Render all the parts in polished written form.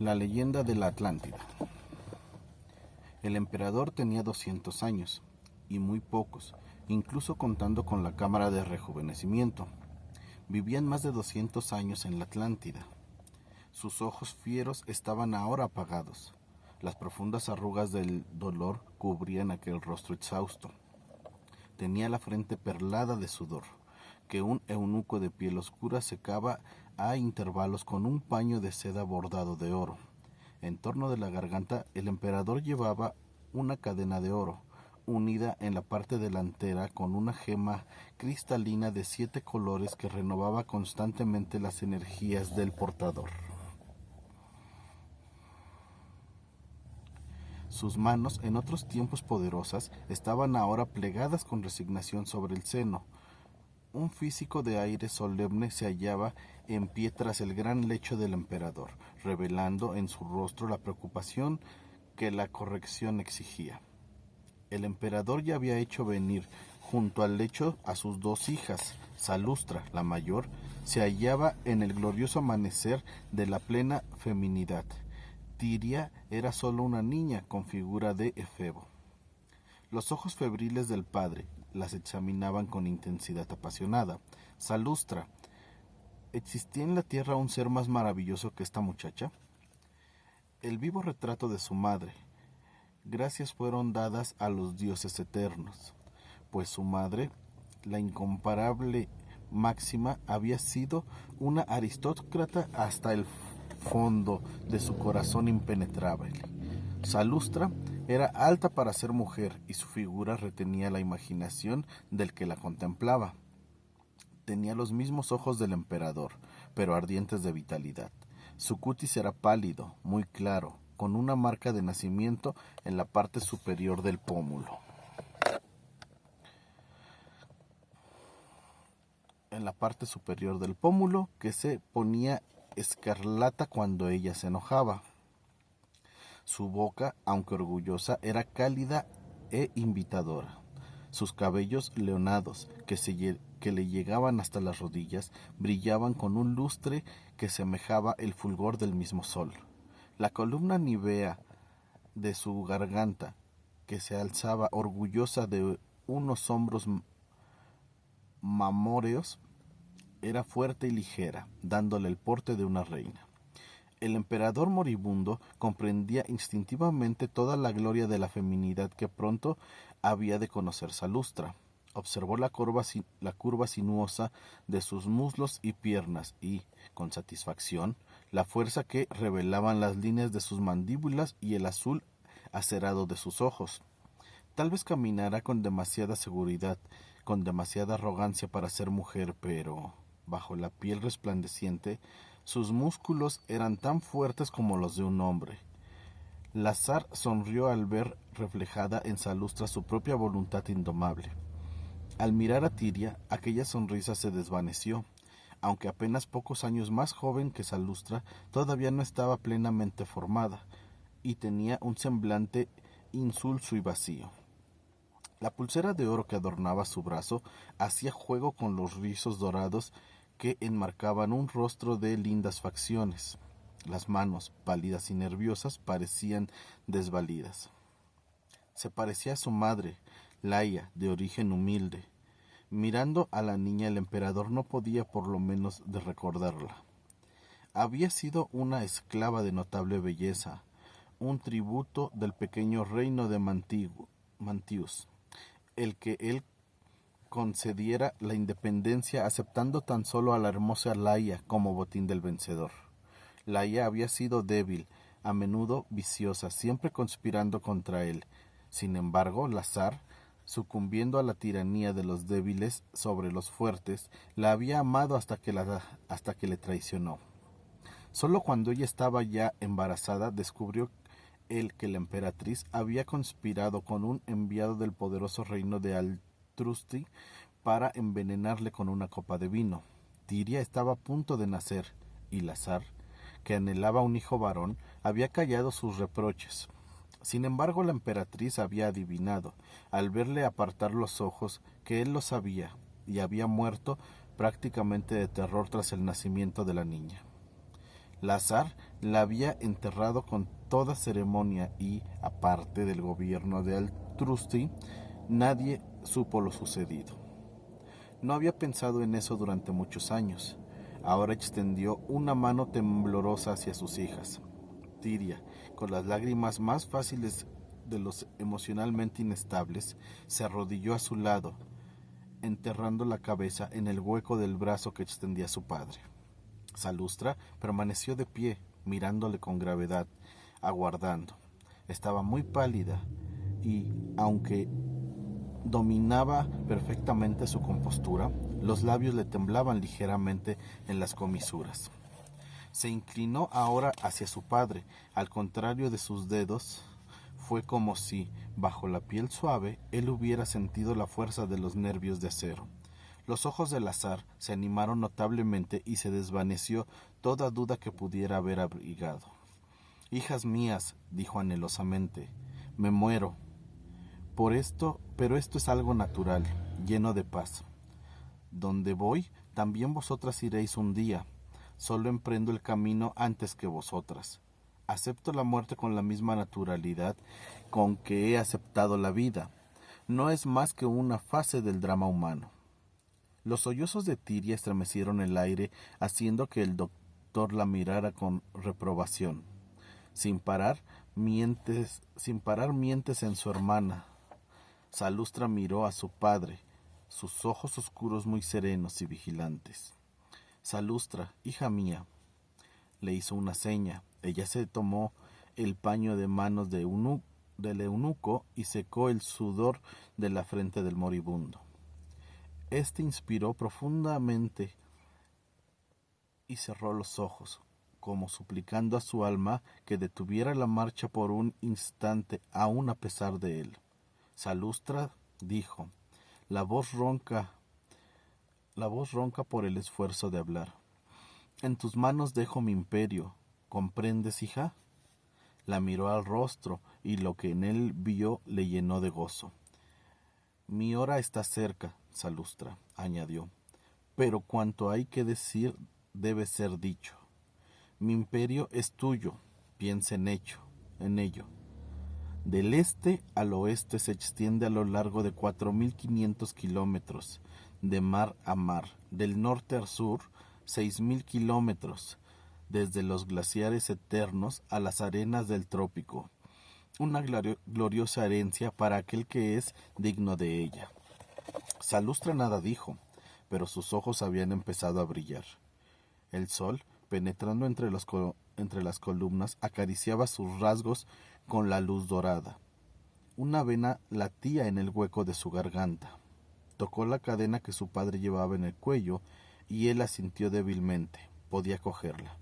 La leyenda de la Atlántida. El emperador tenía 200 años, y muy pocos, incluso contando con la cámara de rejuvenecimiento. Vivían más de 200 años en la Atlántida. Sus ojos fieros estaban ahora apagados. Las profundas arrugas del dolor cubrían aquel rostro exhausto. Tenía la frente perlada de sudor, que un eunuco de piel oscura secaba a intervalos con un paño de seda bordado de oro. En torno de la garganta el emperador llevaba una cadena de oro, unida en la parte delantera con una gema cristalina de 7 colores que renovaba constantemente las energías del portador. Sus manos, en otros tiempos poderosas, estaban ahora plegadas con resignación sobre el seno. Un físico de aire solemne se hallaba en pie tras el gran lecho del emperador, revelando en su rostro la preocupación que la corrección exigía. El emperador ya había hecho venir junto al lecho a sus 2 hijas. Salustra, la mayor, se hallaba en el glorioso amanecer de la plena feminidad. Tiria era solo una niña con figura de efebo. Los ojos febriles del padre las examinaban con intensidad apasionada. Salustra, ¿existía en la tierra un ser más maravilloso que esta muchacha? El vivo retrato de su madre. Gracias fueron dadas a los dioses eternos, pues su madre, la incomparable Máxima, había sido una aristócrata hasta el fondo de su corazón impenetrable. Salustra era alta para ser mujer y su figura retenía la imaginación del que la contemplaba. Tenía los mismos ojos del emperador, pero ardientes de vitalidad. Su cutis era pálido, muy claro, con una marca de nacimiento en la parte superior del pómulo. Que se ponía escarlata cuando ella se enojaba. Su boca, aunque orgullosa, era cálida e invitadora. Sus cabellos leonados, que le llegaban hasta las rodillas, brillaban con un lustre que semejaba el fulgor del mismo sol. La columna nívea de su garganta, que se alzaba orgullosa de unos hombros mamóreos, era fuerte y ligera, dándole el porte de una reina. El emperador moribundo comprendía instintivamente toda la gloria de la feminidad que pronto había de conocer Salustra. Observó la curva sinuosa de sus muslos y piernas y, con satisfacción, la fuerza que revelaban las líneas de sus mandíbulas y el azul acerado de sus ojos. Tal vez caminara con demasiada seguridad, con demasiada arrogancia para ser mujer, pero, bajo la piel resplandeciente, sus músculos eran tan fuertes como los de un hombre. La zar sonrió al ver reflejada en Salustra su propia voluntad indomable. Al mirar a Tiria, aquella sonrisa se desvaneció. Aunque apenas pocos años más joven que Salustra, todavía no estaba plenamente formada, y tenía un semblante insulso y vacío. La pulsera de oro que adornaba su brazo hacía juego con los rizos dorados que enmarcaban un rostro de lindas facciones. Las manos, pálidas y nerviosas, parecían desvalidas. Se parecía a su madre, Laia, de origen humilde. Mirando a la niña, el emperador no podía por lo menos de recordarla. Había sido una esclava de notable belleza, un tributo del pequeño reino de Mantius, el que él concediera la independencia aceptando tan solo a la hermosa Laia como botín del vencedor. Laia había sido débil, a menudo viciosa, siempre conspirando contra él. Sin embargo, la zar, sucumbiendo a la tiranía de los débiles sobre los fuertes, la había amado hasta que le traicionó. Solo cuando ella estaba ya embarazada descubrió él que la emperatriz había conspirado con un enviado del poderoso reino de Altrusti para envenenarle con una copa de vino. Tiria estaba a punto de nacer, y la zar, que anhelaba un hijo varón, había callado sus reproches. Sin embargo, la emperatriz había adivinado, al verle apartar los ojos, que él lo sabía, y había muerto prácticamente de terror tras el nacimiento de la niña. La zar la había enterrado con toda ceremonia y, aparte del gobierno de Altrusti, nadie supo lo sucedido. No había pensado en eso durante muchos años. Ahora extendió una mano temblorosa hacia sus hijas. Tiria, con las lágrimas más fáciles de los emocionalmente inestables, se arrodilló a su lado, enterrando la cabeza en el hueco del brazo que extendía su padre. Salustra permaneció de pie, mirándole con gravedad, aguardando. Estaba muy pálida y, aunque dominaba perfectamente su compostura, los labios le temblaban ligeramente en las comisuras. Se inclinó ahora hacia su padre, al contrario de sus dedos. Fue como si, bajo la piel suave, él hubiera sentido la fuerza de los nervios de acero. Los ojos del azar se animaron notablemente y se desvaneció toda duda que pudiera haber abrigado. «Hijas mías», dijo anhelosamente, «me muero. Pero esto es algo natural, lleno de paz. Donde voy, también vosotras iréis un día. Solo emprendo el camino antes que vosotras. Acepto la muerte con la misma naturalidad con que he aceptado la vida. No es más que una fase del drama humano». Los sollozos de Tiria estremecieron el aire, haciendo que el doctor la mirara con reprobación. Sin parar mientes en su hermana. Salustra miró a su padre, sus ojos oscuros muy serenos y vigilantes. «Salustra, hija mía», le hizo una seña. Ella se tomó el paño de manos del eunuco y secó el sudor de la frente del moribundo. Este inspiró profundamente y cerró los ojos, como suplicando a su alma que detuviera la marcha por un instante, aun a pesar de él. Salustra dijo, la voz ronca por el esfuerzo de hablar: «En tus manos dejo mi imperio. ¿Comprendes, hija?». La miró al rostro y lo que en él vio le llenó de gozo. «Mi hora está cerca», Salustra añadió, «pero cuanto hay que decir debe ser dicho. Mi imperio es tuyo, piensa en ello. Del este al oeste se extiende a lo largo de 4.500 kilómetros, de mar a mar, del norte al sur, 6.000 kilómetros, desde los glaciares eternos a las arenas del trópico, una gloriosa herencia para aquel que es digno de ella». Salustra nada dijo, pero sus ojos habían empezado a brillar. El sol, penetrando entre las columnas, acariciaba sus rasgos con la luz dorada. Una vena latía en el hueco de su garganta. Tocó la cadena que su padre llevaba en el cuello y él la sintió débilmente. Podía cogerla.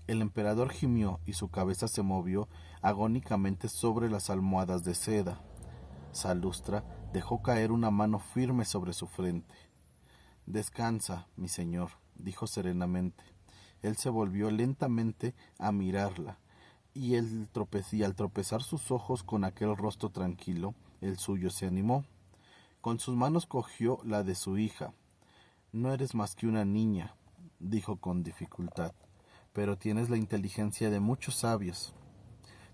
El emperador gimió y su cabeza se movió agónicamente sobre las almohadas de seda. Salustra dejó caer una mano firme sobre su frente. «Descansa, mi señor», dijo serenamente. Él se volvió lentamente a mirarla, y al tropezar sus ojos con aquel rostro tranquilo, el suyo se animó. Con sus manos cogió la de su hija. «No eres más que una niña», dijo con dificultad, «pero tienes la inteligencia de muchos sabios.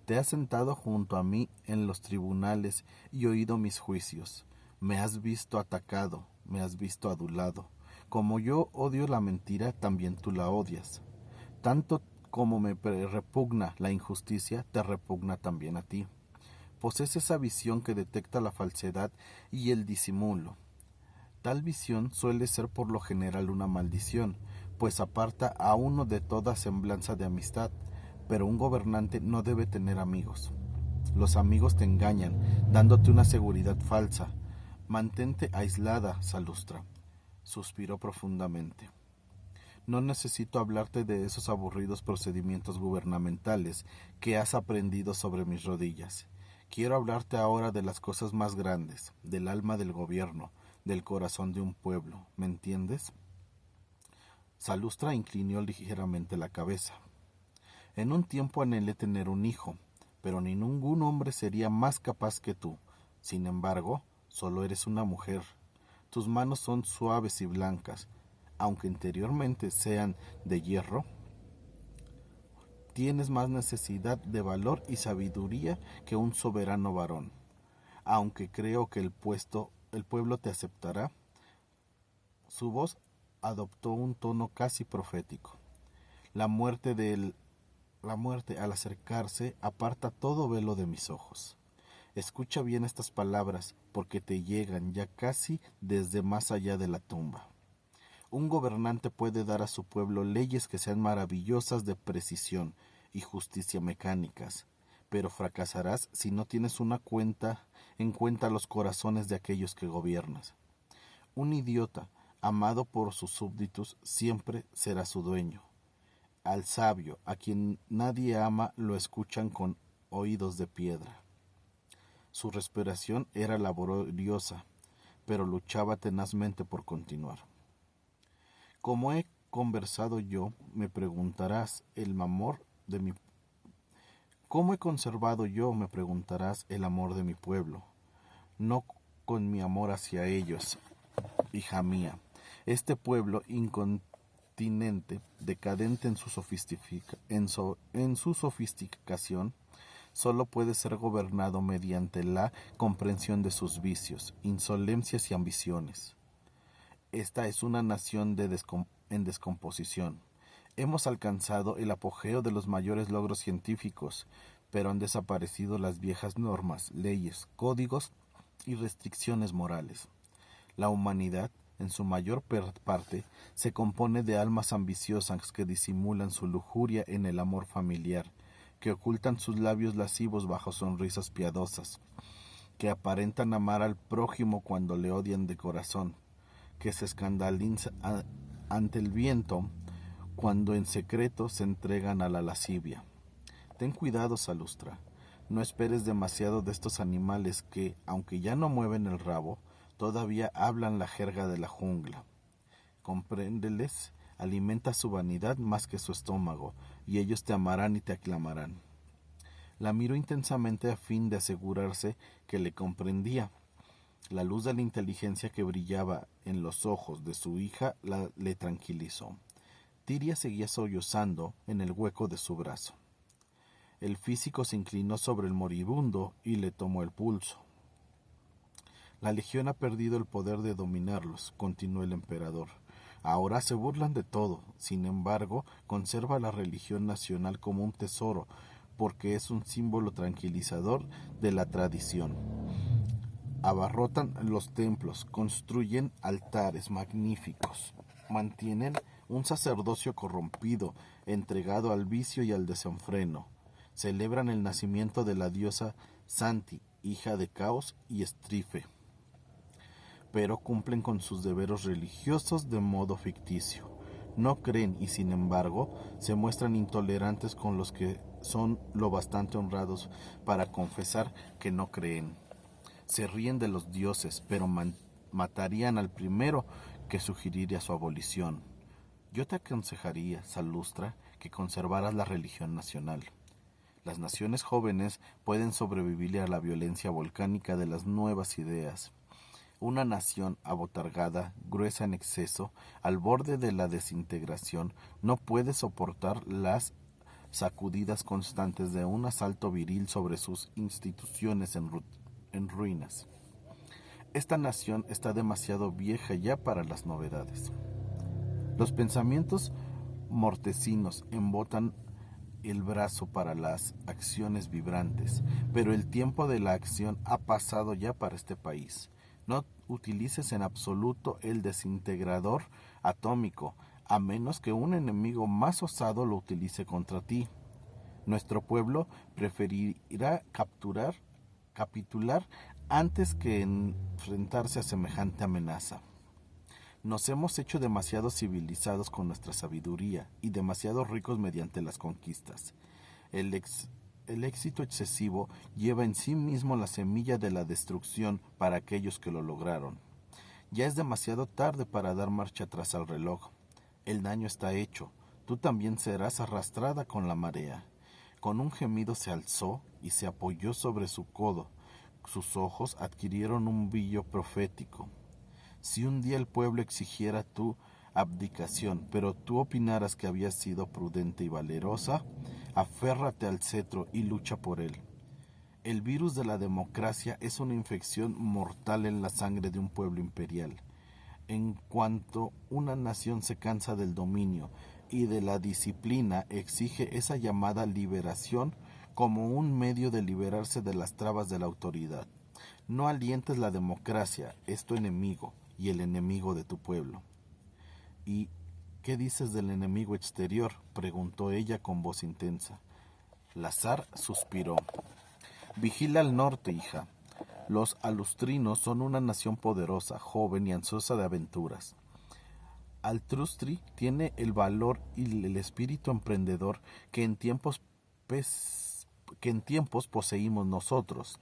Te has sentado junto a mí en los tribunales y oído mis juicios. Me has visto atacado, me has visto adulado. Como yo odio la mentira, también tú la odias. Tanto como me repugna la injusticia, te repugna también a ti. Posees esa visión que detecta la falsedad y el disimulo. Tal visión suele ser por lo general una maldición, pues aparta a uno de toda semblanza de amistad. Pero un gobernante no debe tener amigos. Los amigos te engañan, dándote una seguridad falsa. Mantente aislada, Salustra», suspiró profundamente. «No necesito hablarte de esos aburridos procedimientos gubernamentales que has aprendido sobre mis rodillas. Quiero hablarte ahora de las cosas más grandes, del alma del gobierno, del corazón de un pueblo. ¿Me entiendes?». Salustra inclinó ligeramente la cabeza. «En un tiempo anhelé tener un hijo, pero ni ningún hombre sería más capaz que tú. Sin embargo, solo eres una mujer. Tus manos son suaves y blancas, aunque interiormente sean de hierro. tienes más necesidad de valor y sabiduría que un soberano varón. Aunque creo que el pueblo te aceptará, su voz adoptó un tono casi profético. La muerte la muerte al acercarse aparta todo velo de mis ojos. Escucha bien estas palabras, porque te llegan ya casi desde más allá de la tumba. Un gobernante puede dar a su pueblo leyes que sean maravillosas de precisión y justicia mecánicas, pero fracasarás si no tienes en cuenta los corazones de aquellos que gobiernas. Un idiota, amado por sus súbditos, siempre será su dueño. Al sabio, a quien nadie ama, lo escuchan con oídos de piedra. Su respiración era laboriosa, pero luchaba tenazmente por continuar. Como he conversado yo, me preguntarás el amor de mi ¿Cómo he conservado yo, me preguntarás, el amor de mi pueblo? No con mi amor hacia ellos, hija mía. Este pueblo incontinente, decadente en su sofisticación, solo puede ser gobernado mediante la comprensión de sus vicios, insolencias y ambiciones. Esta es una nación en descomposición. Hemos alcanzado el apogeo de los mayores logros científicos, pero han desaparecido las viejas normas, leyes, códigos y restricciones morales. La humanidad, en su mayor parte, se compone de almas ambiciosas que disimulan su lujuria en el amor familiar, que ocultan sus labios lascivos bajo sonrisas piadosas, que aparentan amar al prójimo cuando le odian de corazón, que se escandalizan ante el viento cuando en secreto se entregan a la lascivia. Ten cuidado, Salustra, no esperes demasiado de estos animales que, aunque ya no mueven el rabo, todavía hablan la jerga de la jungla. Compréndeles, alimenta su vanidad más que su estómago, y ellos te amarán y te aclamarán. La miró intensamente a fin de asegurarse que le comprendía. La luz de la inteligencia que brillaba en los ojos de su hija le tranquilizó. Tiria seguía sollozando en el hueco de su brazo. El físico se inclinó sobre el moribundo y le tomó el pulso. La legión ha perdido el poder de dominarlos, continuó el emperador. Ahora se burlan de todo, sin embargo, conserva la religión nacional como un tesoro, porque es un símbolo tranquilizador de la tradición. Abarrotan los templos, construyen altares magníficos, mantienen un sacerdocio corrompido, entregado al vicio y al desenfreno. Celebran el nacimiento de la diosa Santi, hija de Caos y Estrife, pero cumplen con sus deberes religiosos de modo ficticio. No creen y sin embargo se muestran intolerantes con los que son lo bastante honrados para confesar que no creen. Se ríen de los dioses, pero matarían al primero que sugiriría su abolición. Yo te aconsejaría, Salustra, que conservaras la religión nacional. Las naciones jóvenes pueden sobrevivir a la violencia volcánica de las nuevas ideas. Una nación abotargada, gruesa en exceso, al borde de la desintegración, no puede soportar las sacudidas constantes de un asalto viril sobre sus instituciones en ruinas. Esta nación está demasiado vieja ya para las novedades. Los pensamientos mortecinos embotan el brazo para las acciones vibrantes, pero el tiempo de la acción ha pasado ya para este país. No utilices en absoluto el desintegrador atómico, a menos que un enemigo más osado lo utilice contra ti. Nuestro pueblo preferirá capitular antes que enfrentarse a semejante amenaza. Nos hemos hecho demasiado civilizados con nuestra sabiduría y demasiado ricos mediante las conquistas. El éxito excesivo lleva en sí mismo la semilla de la destrucción para aquellos que lo lograron. Ya es demasiado tarde para dar marcha atrás al reloj. El daño está hecho. Tú también serás arrastrada con la marea. Con un gemido se alzó y se apoyó sobre su codo. Sus ojos adquirieron un brillo profético. Si un día el pueblo exigiera tu abdicación, pero tú opinaras que habías sido prudente y valerosa, aférrate al cetro y lucha por él. El virus de la democracia es una infección mortal en la sangre de un pueblo imperial. En cuanto una nación se cansa del dominio y de la disciplina, exige esa llamada liberación como un medio de liberarse de las trabas de la autoridad. No alientes la democracia, es tu enemigo y el enemigo de tu pueblo. ¿Y qué dices del enemigo exterior?, preguntó ella con voz intensa. La zar suspiró. Vigila al norte, hija. Los alustrinos son una nación poderosa, joven y ansiosa de aventuras. Altrustri tiene el valor y el espíritu emprendedor que en tiempos poseímos nosotros.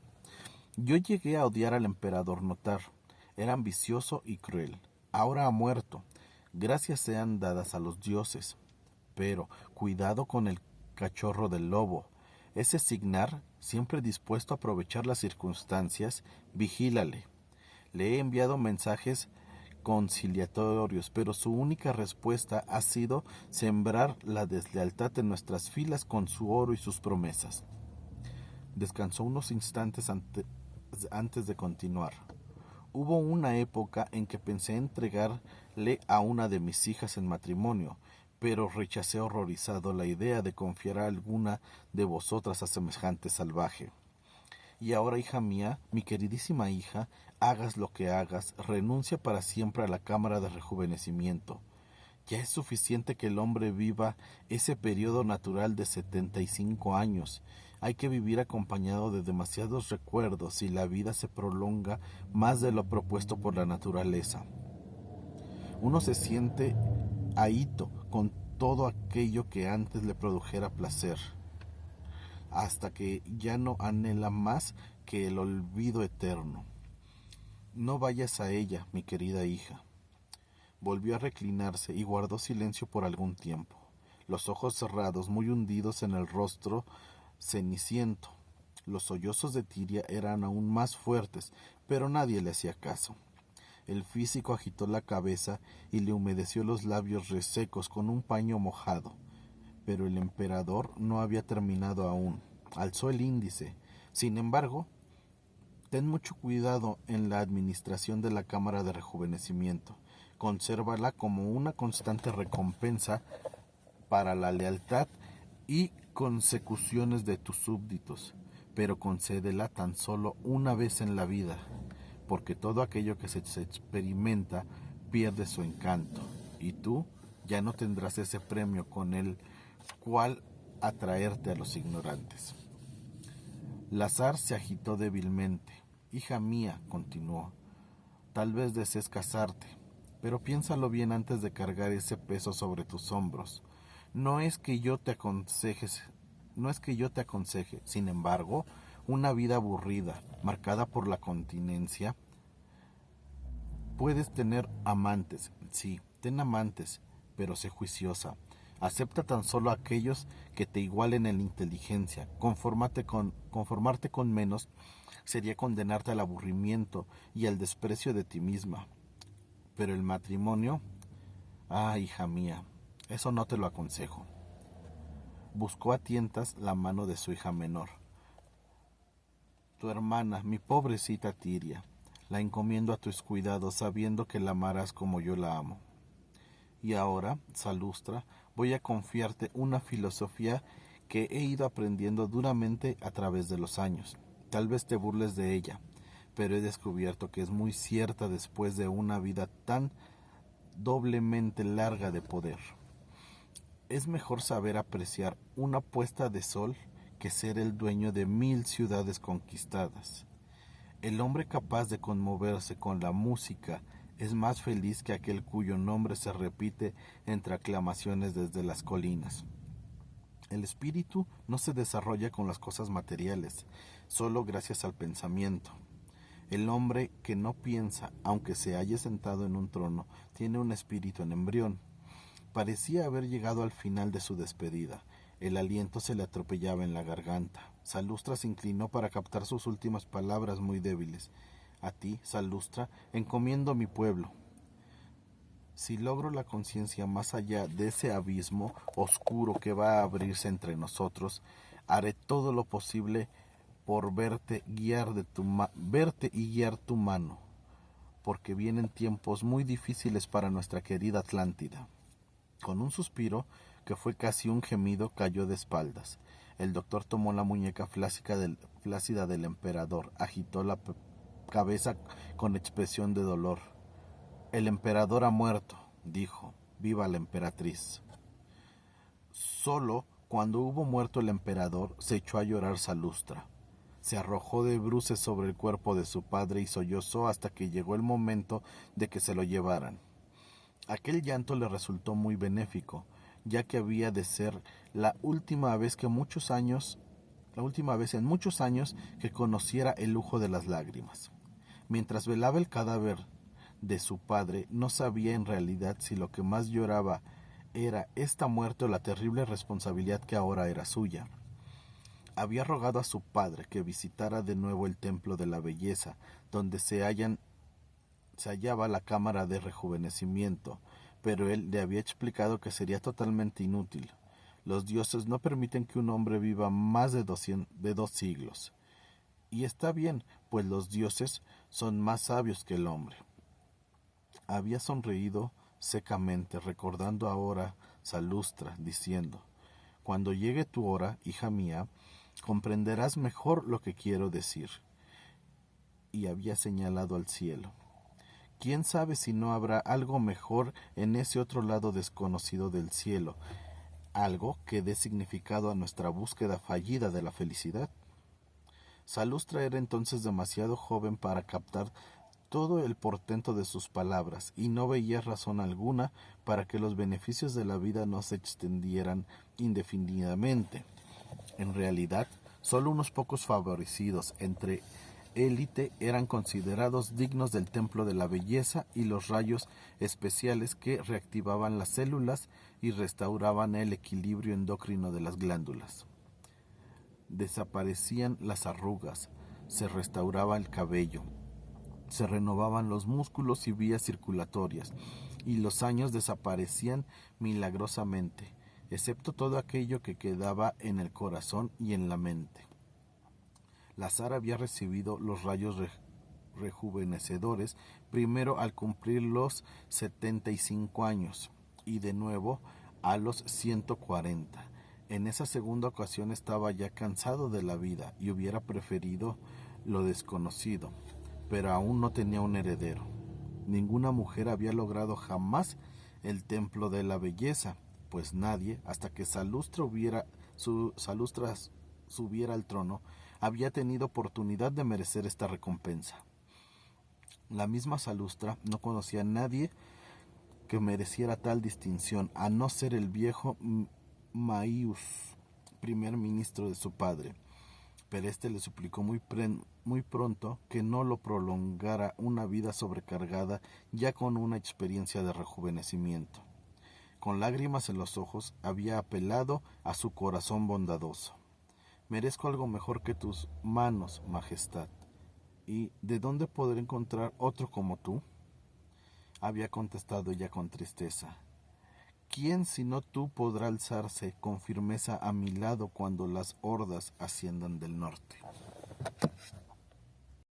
Yo llegué a odiar al emperador Notar. Era ambicioso y cruel. Ahora ha muerto. Gracias sean dadas a los dioses. Pero cuidado con el cachorro del lobo. Ese Signar, siempre dispuesto a aprovechar las circunstancias, vigílale. Le he enviado mensajes conciliatorios, pero su única respuesta ha sido sembrar la deslealtad en nuestras filas con su oro y sus promesas. Descansó unos instantes antes de continuar. Hubo una época en que pensé entregarle a una de mis hijas en matrimonio, pero rechacé horrorizado la idea de confiar a alguna de vosotras a semejante salvaje. Y ahora, hija mía, mi queridísima hija, hagas lo que hagas, renuncia para siempre a la cámara de rejuvenecimiento. Ya es suficiente que el hombre viva ese periodo natural de 75 años. Hay que vivir acompañado de demasiados recuerdos y la vida se prolonga más de lo propuesto por la naturaleza. Uno se siente ahito con todo aquello que antes le produjera placer, hasta que ya no anhela más que el olvido eterno. No vayas a ella, mi querida hija. Volvió a reclinarse y guardó silencio por algún tiempo, los ojos cerrados, muy hundidos en el rostro ceniciento. Los sollozos de Tiria eran aún más fuertes, pero nadie le hacía caso. El físico agitó la cabeza y le humedeció los labios resecos con un paño mojado. Pero el emperador no había terminado aún. Alzó el índice. Sin embargo, ten mucho cuidado en la administración de la Cámara de Rejuvenecimiento. Consérvala como una constante recompensa para la lealtad y consecuciones de tus súbditos, pero concédela tan solo una vez en la vida, porque todo aquello que se experimenta pierde su encanto, y tú ya no tendrás ese premio con el cual atraerte a los ignorantes. La zar se agitó débilmente. Hija mía, continuó, tal vez desees casarte, pero piénsalo bien antes de cargar ese peso sobre tus hombros. No es que yo te aconseje, sin embargo, una vida aburrida, marcada por la continencia. Puedes tener amantes, sí, ten amantes, pero sé juiciosa. Acepta tan solo aquellos que te igualen en inteligencia. Conformarte con menos sería condenarte al aburrimiento y al desprecio de ti misma. Pero el matrimonio, hija mía, eso no te lo aconsejo. Buscó a tientas la mano de su hija menor. Tu hermana, mi pobrecita Tiria, la encomiendo a tus cuidados, sabiendo que la amarás como yo la amo. Y ahora, Salustra, voy a confiarte una filosofía que he ido aprendiendo duramente a través de los años. Tal vez te burles de ella, pero he descubierto que es muy cierta después de una vida tan doblemente larga de poder. Es mejor saber apreciar una puesta de sol que ser el dueño de 1000 ciudades conquistadas. El hombre capaz de conmoverse con la música es más feliz que aquel cuyo nombre se repite entre aclamaciones desde las colinas. El espíritu no se desarrolla con las cosas materiales, solo gracias al pensamiento. El hombre que no piensa, aunque se halle sentado en un trono, tiene un espíritu en embrión. Parecía haber llegado al final de su despedida. El aliento se le atropellaba en la garganta. Salustra se inclinó para captar sus últimas palabras muy débiles. A ti, Salustra, encomiendo mi pueblo. Si logro la conciencia más allá de ese abismo oscuro que va a abrirse entre nosotros, haré todo lo posible por verte y guiar tu mano, porque vienen tiempos muy difíciles para nuestra querida Atlántida. Con un suspiro, que fue casi un gemido, cayó de espaldas. El doctor tomó la muñeca flácida del emperador, agitó la cabeza con expresión de dolor. El emperador ha muerto, dijo. Viva la emperatriz. Solo cuando hubo muerto el emperador, se echó a llorar Salustra. Se arrojó de bruces sobre el cuerpo de su padre y sollozó hasta que llegó el momento de que se lo llevaran. Aquel llanto le resultó muy benéfico, ya que había de ser la última vez en muchos años que conociera el lujo de las lágrimas. Mientras velaba el cadáver de su padre, no sabía en realidad si lo que más lloraba era esta muerte o la terrible responsabilidad que ahora era suya. Había rogado a su padre que visitara de nuevo el templo de la belleza, donde se hallaba la cámara de rejuvenecimiento, pero él le había explicado que sería totalmente inútil. Los dioses no permiten que un hombre viva más de 2 siglos. Y está bien, pues los dioses son más sabios que el hombre. Había sonreído secamente, recordando ahora Salustra, diciendo: cuando llegue tu hora, hija mía, comprenderás mejor lo que quiero decir. Y había señalado al cielo. ¿Quién sabe si no habrá algo mejor en ese otro lado desconocido del cielo? Algo que dé significado a nuestra búsqueda fallida de la felicidad. Salustra era entonces demasiado joven para captar todo el portento de sus palabras, y no veía razón alguna para que los beneficios de la vida no se extendieran indefinidamente. En realidad, solo unos pocos favorecidos entre élite eran considerados dignos del templo de la belleza y los rayos especiales que reactivaban las células y restauraban el equilibrio endocrino de las glándulas. Desaparecían las arrugas, se restauraba el cabello, se renovaban los músculos y vías circulatorias, y los años desaparecían milagrosamente, excepto todo aquello que quedaba en el corazón y en la mente. Lazar había recibido los rayos rejuvenecedores primero al cumplir los 75 años y de nuevo a los 140. En esa segunda ocasión estaba ya cansado de la vida y hubiera preferido lo desconocido, pero aún no tenía un heredero. Ninguna mujer había logrado jamás el templo de la belleza, pues nadie, hasta que Salustra subiera al trono, había tenido oportunidad de merecer esta recompensa. La misma Salustra no conocía a nadie que mereciera tal distinción, a no ser el viejo Maius, primer ministro de su padre. Pero éste le suplicó muy pronto que no lo prolongara una vida sobrecargada ya con una experiencia de rejuvenecimiento. Con lágrimas en los ojos había apelado a su corazón bondadoso. Merezco algo mejor que tus manos, majestad. ¿Y de dónde podré encontrar otro como tú? Había contestado ella con tristeza. ¿Quién sino tú podrá alzarse con firmeza a mi lado cuando las hordas asciendan del norte?